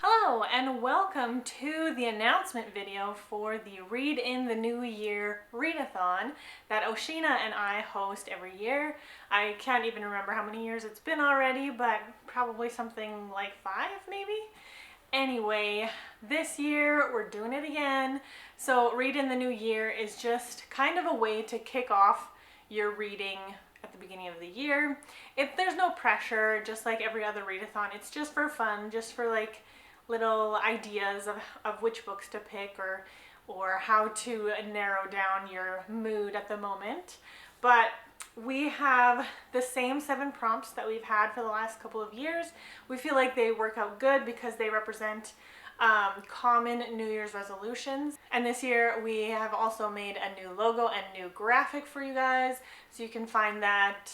Hello and welcome to the announcement video for the Read in the New Year Readathon that OCEANA and I host every year. I can't even remember how many years it's been already, but probably something like 5 maybe. Anyway, this year we're doing it again. So Read in the New Year is just kind of a way to kick off your reading at the beginning of the year. There's no pressure, just like every other readathon. It's just for fun, just for like little ideas of which books to pick or how to narrow down your mood at the moment. But we have the same 7 prompts that we've had for the last couple of years. We feel like they work out good because they represent common New Year's resolutions. And this year we have also made a new logo and new graphic for you guys, so you can find that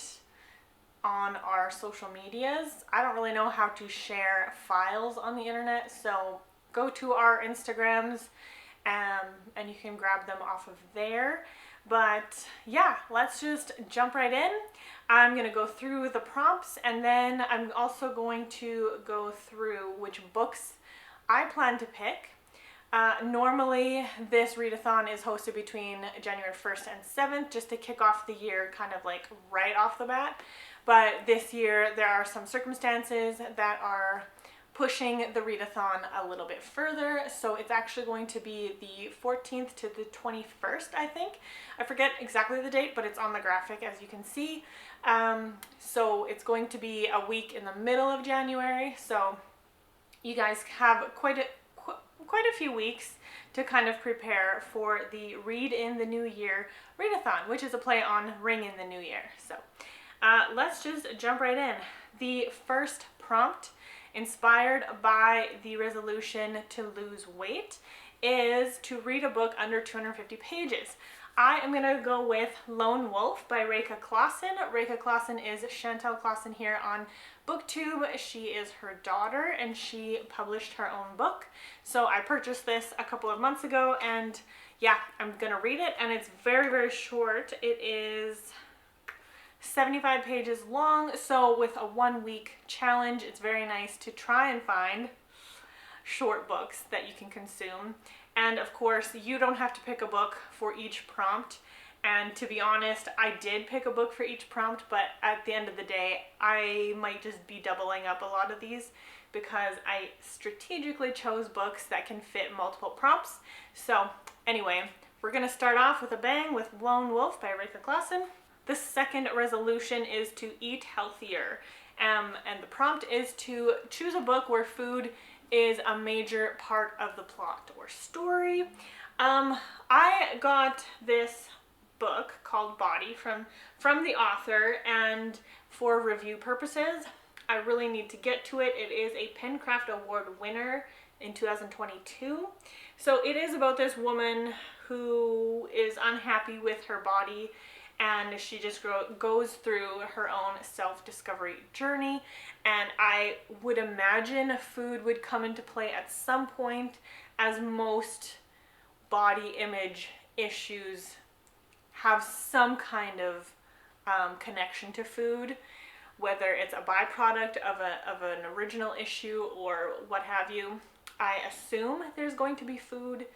on our social medias. I don't really know how to share files on the internet, so go to our Instagrams and you can grab them off of there. But yeah, let's just jump right in. I'm going to go through the prompts, and then I'm also going to go through which books I plan to pick. Normally this readathon is hosted between January 1st and 7th, just to kick off the year kind of like right off the bat. But this year there are some circumstances that are pushing the readathon a little bit further. So it's actually going to be the 14th to the 21st, I think. I forget exactly the date, but it's on the graphic as you can see. So it's going to be a week in the middle of January. So you guys have quite a few weeks to kind of prepare for the Read in the New Year Readathon, which is a play on Ring in the New Year. So let's just jump right in. The first prompt, inspired by the resolution to lose weight, is to read a book under 250 pages. I am going to go with Lone Wolf by Reka Clausen. Reka Clausen is Chantal Clausen here on Booktube. She is her daughter and she published her own book. So I purchased this a couple of months ago, and yeah, I'm going to read it, and it's very, very short. It is 75 pages long, so with a 1-week challenge, it's very nice to try and find short books that you can consume. And of course, you don't have to pick a book for each prompt. And to be honest, I did pick a book for each prompt, but at the end of the day, I might just be doubling up a lot of these because I strategically chose books that can fit multiple prompts. So anyway, we're gonna start off with a bang with Lone Wolf by Reka Clausen. The second resolution is to eat healthier. And the prompt is to choose a book where food is a major part of the plot or story. I got this book called Body from the author, and for review purposes, I really need to get to it. It is a Pencraft Award winner in 2022. So it is about this woman who is unhappy with her body, and she just goes through her own self-discovery journey. And I would imagine food would come into play at some point, as most body image issues have some kind of connection to food, whether it's a byproduct of an original issue or what have you. I assume there's going to be food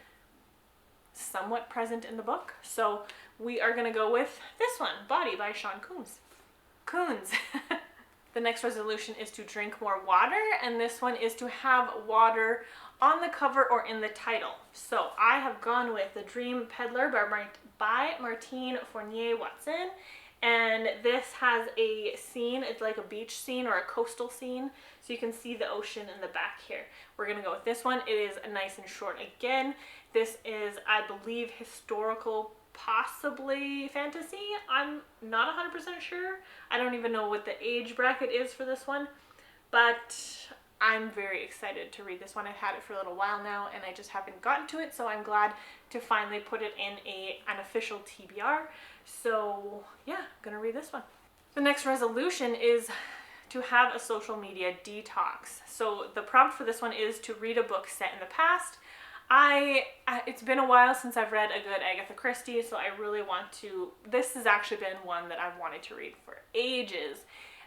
somewhat present in the book, so we are going to go with this one, Body by Sean Coons. The next resolution is to drink more water, and this one is to have water on the cover or in the title. So I have gone with The Dream Peddler by Martine Fournier Watson, and this has a scene. It's like a beach scene or a coastal scene, so you can see the ocean in the back here. We're gonna go with this one. It is nice and short again. This is, I believe, historical, possibly fantasy. I'm not 100% sure. I don't even know what the age bracket is for this one, but I'm very excited to read this one. I've had it for a little while now and I just haven't gotten to it, so I'm glad to finally put it in an official TBR. So yeah, I'm gonna read this one. The next resolution is to have a social media detox. So the prompt for this one is to read a book set in the past. It's been a while since I've read a good Agatha Christie, so I really want to. This has actually been one that I've wanted to read for ages,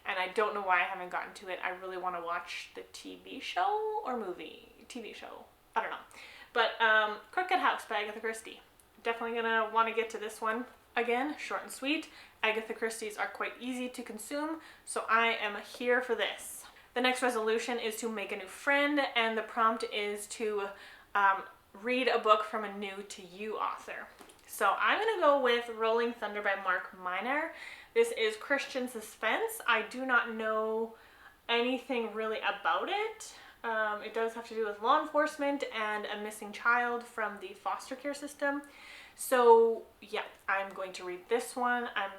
and I don't know why I haven't gotten to it. I really want to watch the TV show or movie. TV show. I don't know. But Crooked House by Agatha Christie. Definitely gonna want to get to this one. Again, short and sweet. Agatha Christie's are quite easy to consume, so I am here for this. The next resolution is to make a new friend, and the prompt is to read a book from a new to you author. So I'm gonna go with Rolling Thunder by Mark Miner. This is Christian suspense. I do not know anything really about it. It does have to do with law enforcement and a missing child from the foster care system. So yeah, I'm going to read this one. I'm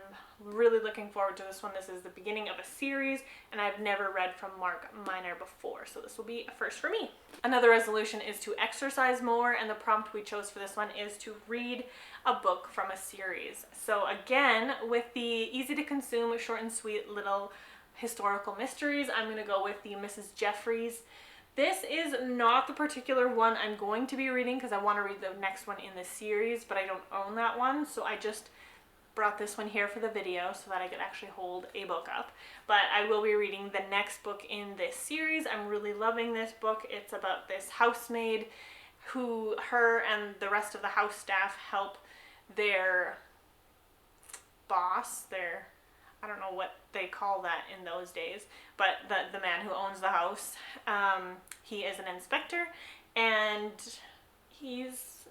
really looking forward to this one. This is the beginning of a series, and I've never read from Mark Miner before, so this will be a first for me. Another resolution is to exercise more, and the prompt we chose for this one is to read a book from a series. So again, with the easy to consume, short and sweet little historical mysteries, I'm going to go with the Mrs. Jeffries. This is not the particular one I'm going to be reading because I want to read the next one in the series, but I don't own that one, so I just brought this one here for the video so that I could actually hold a book up. But I will be reading the next book in this series. I'm really loving this book. It's about this housemaid who her and the rest of the house staff help their boss, I don't know what they call that in those days, but the man who owns the house, he is an inspector, and he's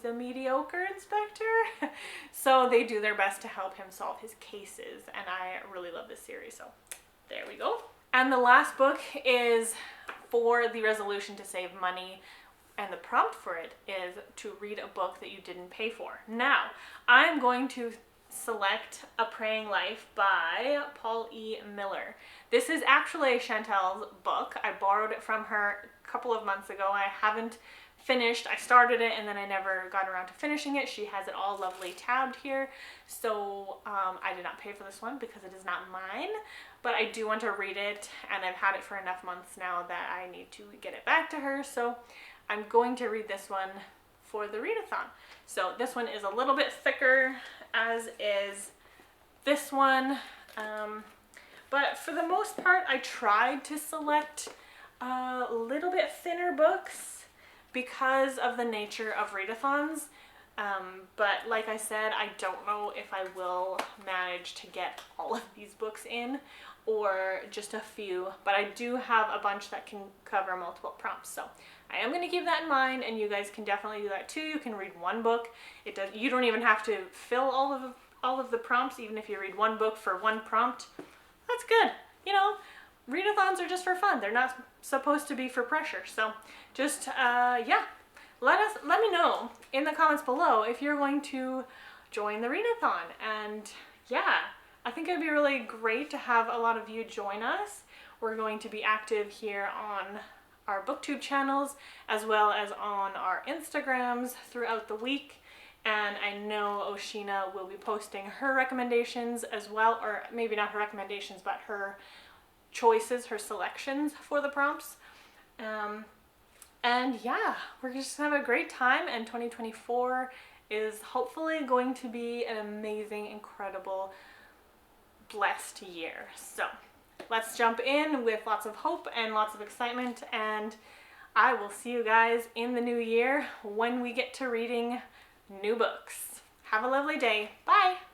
a mediocre inspector. So they do their best to help him solve his cases, and I really love this series, so there we go. And the last book is for the resolution to save money, and the prompt for it is to read a book that you didn't pay for. Now, I'm going to select A Praying Life by Paul E. Miller. This is actually Chantel's book. I borrowed it from her a couple of months ago. I haven't finished. I started it and then I never got around to finishing it. She has it all lovely tabbed here. So I did not pay for this one because it is not mine, but I do want to read it, and I've had it for enough months now that I need to get it back to her. So I'm going to read this one for the readathon. So this one is a little bit thicker, as is this one, but for the most part I tried to select a little bit thinner books because of the nature of readathons, but like I said, I don't know if I will manage to get all of these books in or just a few, but I do have a bunch that can cover multiple prompts, so I am going to keep that in mind, and you guys can definitely do that too. You can read one book. You don't even have to fill all of the prompts, even if you read one book for one prompt. That's good. You know, readathons are just for fun. They're not supposed to be for pressure. So just yeah, let me know in the comments below if you're going to join the readathon. And yeah, I think it'd be really great to have a lot of you join us. We're going to be active here on our Booktube channels as well as on our Instagrams throughout the week, and I know OCEANA will be posting her recommendations as well, or maybe not her recommendations but her choices, her selections for the prompts, and yeah, we're just gonna have a great time, and 2024 is hopefully going to be an amazing, incredible, blessed year. So let's jump in with lots of hope and lots of excitement, and I will see you guys in the new year when we get to reading new books. Have a lovely day. Bye!